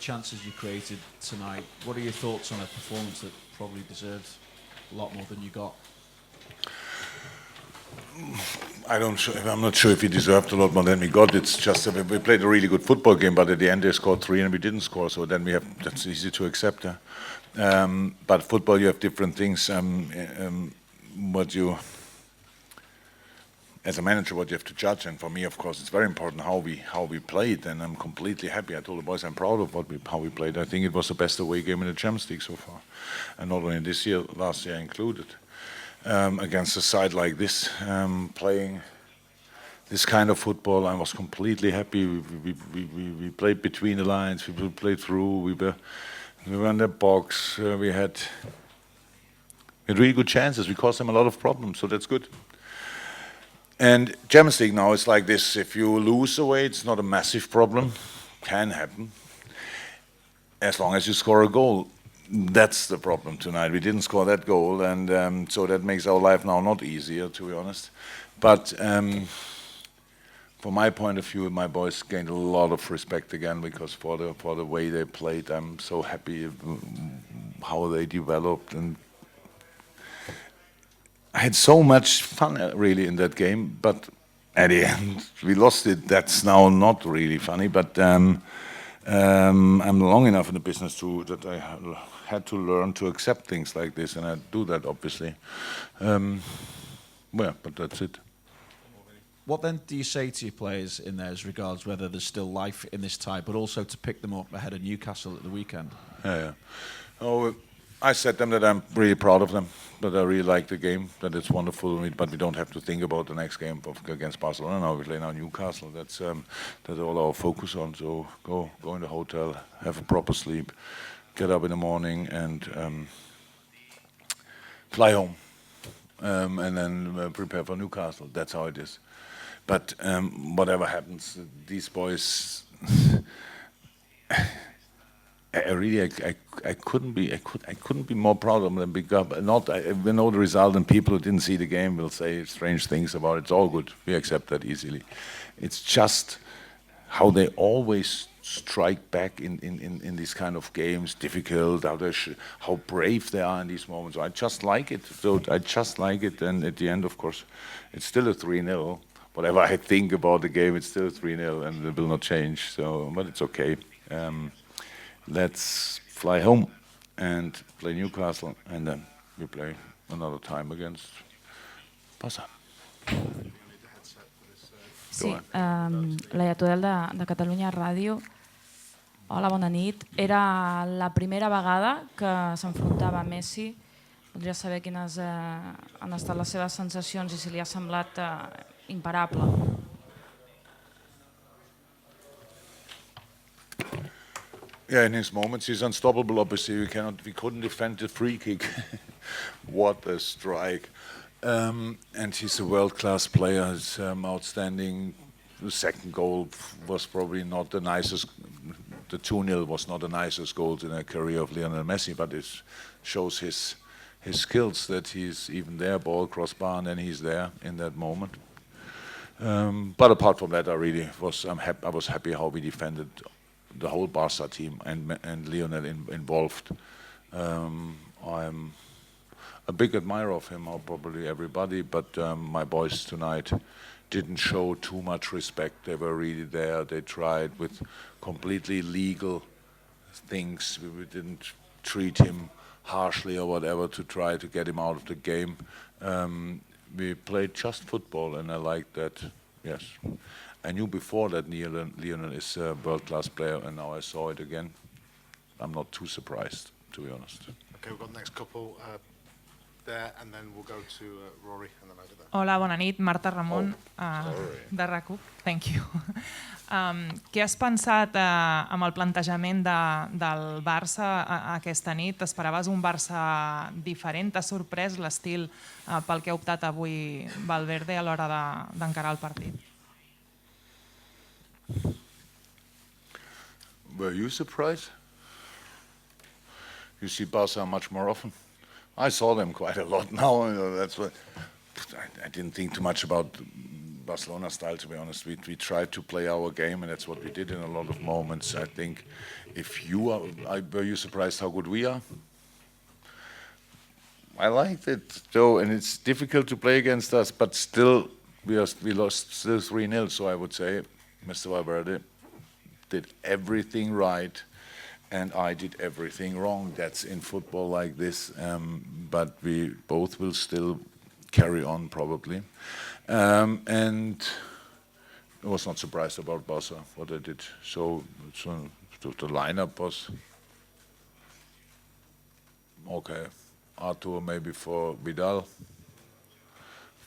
chances you created tonight. What are your thoughts on a performance that probably deserved a lot more than you got? I'm not sure if he deserved a lot more than we got. It's just that we played a really good football game, but at the end they scored 3 and we didn't score. So then that's easy to accept. But football, you have different things. As a manager, what you have to judge, and for me, of course, it's very important how we played. And I'm completely happy. I told the boys I'm proud of how we played. I think it was the best away game in the Champions League so far, and not only this year, last year included. Against a side like this, playing this kind of football, I was completely happy. We played between the lines. We played through. We were in the box. We had really good chances. We caused them a lot of problems, so that's good. And Champions League now is like this. If you lose away, it's not a massive problem. Can happen. As long as you score a goal. That's the problem tonight. We didn't score that goal, and so that makes our life now not easier, to be honest. But from my point of view, my boys gained a lot of respect again because for the way they played, I'm so happy how they developed, and I had so much fun really in that game. But at the end, we lost it. That's now not really funny, but I'm long enough in the business that I had to learn to accept things like this, and I do that obviously. But that's it. What then do you say to your players in there as regards whether there's still life in this tie, but also to pick them up ahead of Newcastle at the weekend? Yeah. Oh, I said them that I'm really proud of them, that I really like the game, that it's wonderful, but we don't have to think about the next game against Barcelona. Now we play now Newcastle. That's all our focus on. So go in the hotel, have a proper sleep, get up in the morning, and fly home, and then prepare for Newcastle. That's how it is. But whatever happens, these boys. I couldn't be more proud of them because we know the result, and people who didn't see the game will say strange things about it. It's all good. We accept that easily. It's just how they always strike back in these kind of games, difficult, how brave they are in these moments. I just like it. So I just like it. And at the end, of course, it's still a 3-0. Whatever I think about the game, it's still 3-0, and it will not change. So, but it's okay. Let's fly home and play Newcastle, and then we play another time against Barça. Sí, Laia Tudel de Catalunya Ràdio. Hola, bona nit. Era la primera vegada que s'enfrontava Messi. Voldria saber quines han estat les seves sensacions i si li ha semblat imparable. Yeah, in his moments he's unstoppable. Obviously, we couldn't defend the free kick. What a strike! And he's a world-class player. He's outstanding. The second goal was probably not the nicest. The 2-0 was not the nicest goals in the career of Lionel Messi, but it shows his skills that he's even there, ball crossbar, and then he's there in that moment. But apart from that, I was happy how we defended the whole Barca team and Lionel involved. I'm a big admirer of him, probably everybody, but my boys tonight didn't show too much respect. They were really there. They tried with completely legal things. We didn't treat him harshly or whatever to try to get him out of the game. We played just football, and I liked that, yes. I knew before that Lionel is a world-class player, and now I saw it again. I'm not too surprised, to be honest. Okay, we've got the next couple there, and then we'll go to Rory, and then over there. Hola, bona nit, Marta Ramon, de RAC1. Thank you. Què has pensat amb el plantejament del Barça aquesta nit? Esperaves un Barça diferent? T'ha sorprès l'estil pel que ha optat avui Valverde a l'hora d'encarar el partit? Were you surprised? You see Barca much more often. I saw them quite a lot now. That's what I didn't think too much about Barcelona style, to be honest. We tried to play our game, and that's what we did in a lot of moments. I think if you are, were you surprised how good we are? I liked it, though, and it's difficult to play against us, but still, we lost still 3-0, so I would say Mr. Valverde did everything right, and I did everything wrong. That's in football like this, but we both will still carry on, probably. And I was not surprised about Barca, what they did. So the lineup was okay. Arthur maybe for Vidal.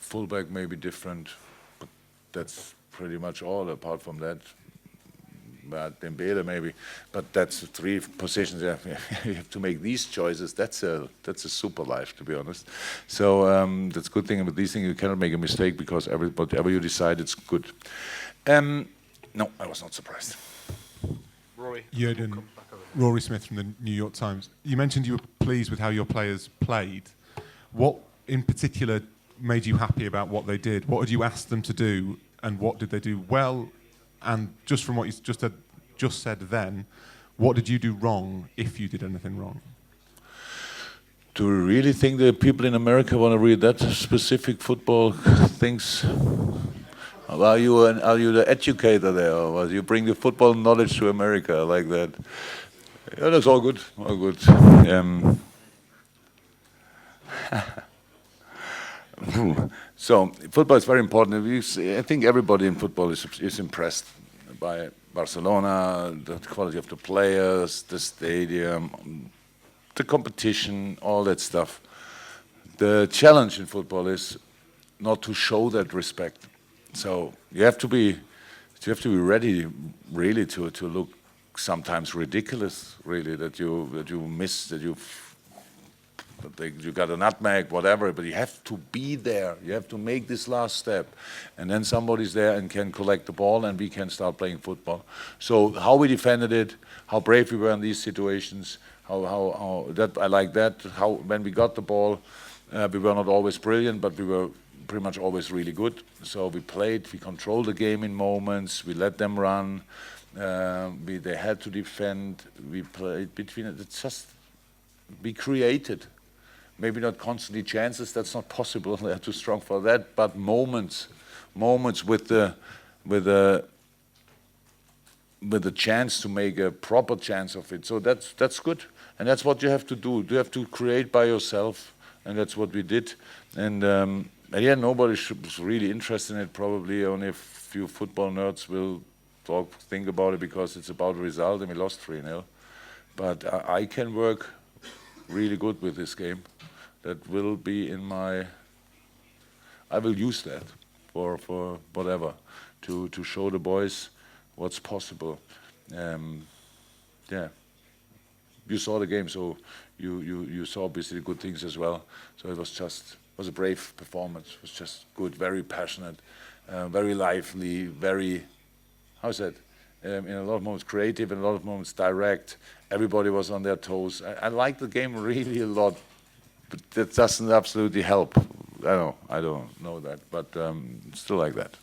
Fullback maybe different, but that's pretty much all. Apart from that, but Dembele maybe. But that's the 3 positions. You have to make these choices. That's a super life, to be honest. So that's a good thing about these things. You cannot make a mistake because whatever you decide, it's good. No, I was not surprised. Rory. Jurgen, Rory Smith from the New York Times. You mentioned you were pleased with how your players played. What in particular made you happy about what they did? What had you asked them to do, and what did they do well? And just from what you just said then, what did you do wrong, if you did anything wrong? Do you really think the people in America want to read that specific football things? Are you the educator there, or was you bring the football knowledge to America like that? Yeah, that's all good, all good. So football is very important. I think everybody in football is impressed by Barcelona, the quality of the players, the stadium, the competition, all that stuff. The challenge in football is not to show that respect. So you have to be ready, really, to look sometimes ridiculous, really, that you miss, that you got a nutmeg, whatever, but you have to be there. You have to make this last step, and then somebody's there and can collect the ball, and we can start playing football. So how we defended it, how brave we were in these situations, how that I like that. How when we got the ball, we were not always brilliant, but we were pretty much always really good. So we played, we controlled the game in moments, we let them run, they had to defend, we played between it. It's just, we created. Maybe not constantly chances, that's not possible, they're too strong for that, but moments with the chance to make a proper chance of it. So that's good, and that's what you have to do. You have to create by yourself, and that's what we did. And yeah, nobody is really interested in it. Probably only a few football nerds will think about it because it's about the result, and we lost 3-0. But I can work really good with this game. That will be in my. I will use that for whatever to show the boys what's possible. Yeah, you saw the game, so you saw obviously good things as well. So it was a brave performance. It was just good, very passionate, very lively, very, how's that? In a lot of moments creative, in a lot of moments direct. Everybody was on their toes. I liked the game really a lot, but that doesn't absolutely help. I don't know that, but still like that.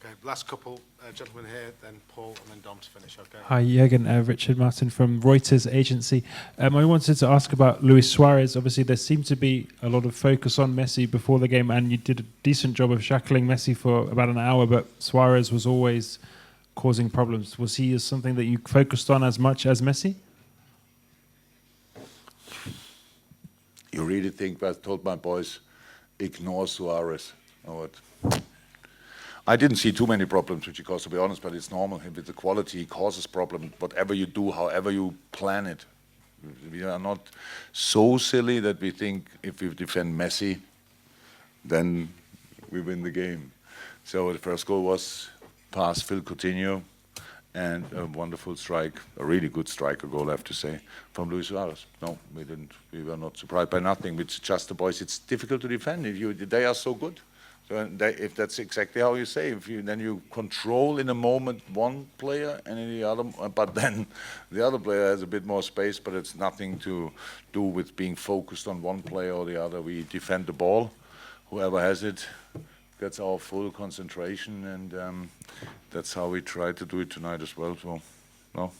Okay, last couple, gentlemen here, then Paul, and then Dom to finish, okay? Hi, Jurgen. Richard Martin from Reuters agency. I wanted to ask about Luis Suarez. Obviously, there seemed to be a lot of focus on Messi before the game, and you did a decent job of shackling Messi for about an hour, but Suarez was always causing problems. Was he something that you focused on as much as Messi? You really think, I told my boys, ignore Suarez. Or what? I didn't see too many problems with Chico, to be honest, but it's normal. With the quality, he causes problems. Whatever you do, however you plan it. We are not so silly that we think if we defend Messi, then we win the game. So the first goal was pass Phil Coutinho, and a wonderful strike, a really good striker goal, I have to say, from Luis Suarez. No, we didn't. We were not surprised by nothing. It's just the boys. It's difficult to defend. They are so good. So if that's exactly how you say, then you control in a moment one player and in the other, but then the other player has a bit more space, but it's nothing to do with being focused on one player or the other. We defend the ball. Whoever has it, that's our full concentration, and that's how we try to do it tonight as well. So, no.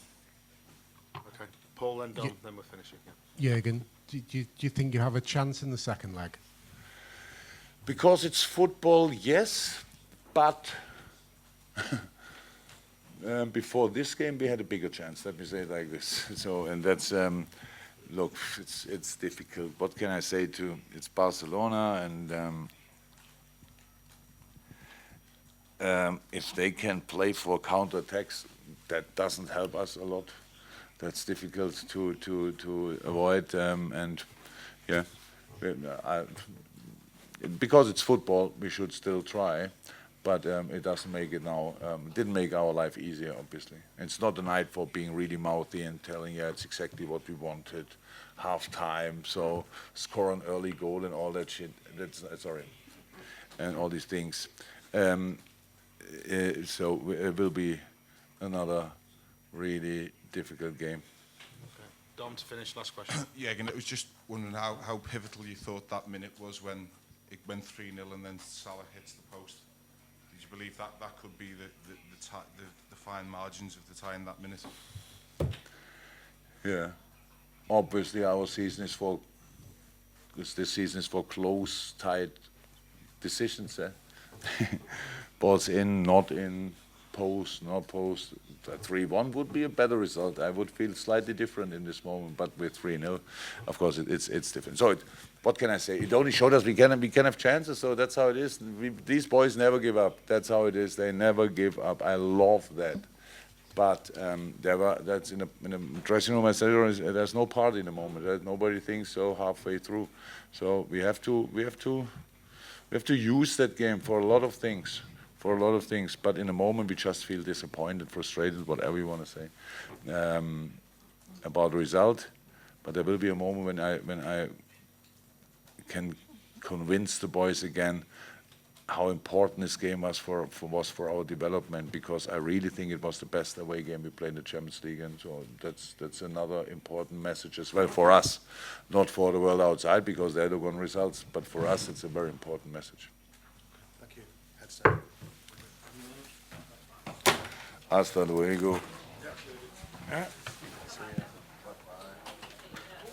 Okay. Paul, then Dom, then we're finishing. Yeah. Jurgen, do you think you have a chance in the second leg? Because it's football, yes, but before this game we had a bigger chance. Let me say it like this. So, and that's look, it's difficult. What can I say to? It's Barcelona, and if they can play for counterattacks, that doesn't help us a lot. That's difficult to avoid, and yeah, because it's football, we should still try, but it doesn't make it now. Didn't make our life easier, obviously. It's not a night for being really mouthy and telling, yeah, it's exactly what we wanted, half time, so score an early goal and all that shit. That's sorry, and all these things. So it will be another really difficult game. Okay. Dom, to finish, last question. Yeah, again, it was just wondering how pivotal you thought that minute was when it went 3-0 and then Salah hits the post. Did you believe that could be the fine margins of the tie in that minute? Yeah, obviously our season is for, because this season is for close, tight decisions. Balls in, not in, post, not post. 3-1 would be a better result. I would feel slightly different in this moment, but with 3-0, of course, it's different. So what can I say? It only showed us we can have chances, so that's how it is. These boys never give up. That's how it is. They never give up. I love that. But that's in a dressing room. I said there's no party in the moment. Nobody thinks so halfway through. So we have to use that game for a lot of things. But in a moment we just feel disappointed, frustrated, whatever you want to say, about the result. But there will be a moment when I can convince the boys again how important this game was for our development, because I really think it was the best away game we played in the Champions League, and so that's another important message as well for us, not for the world outside because they're the one results, but for us it's a very important message. Thank you. Headset. Hasta luego. Yeah.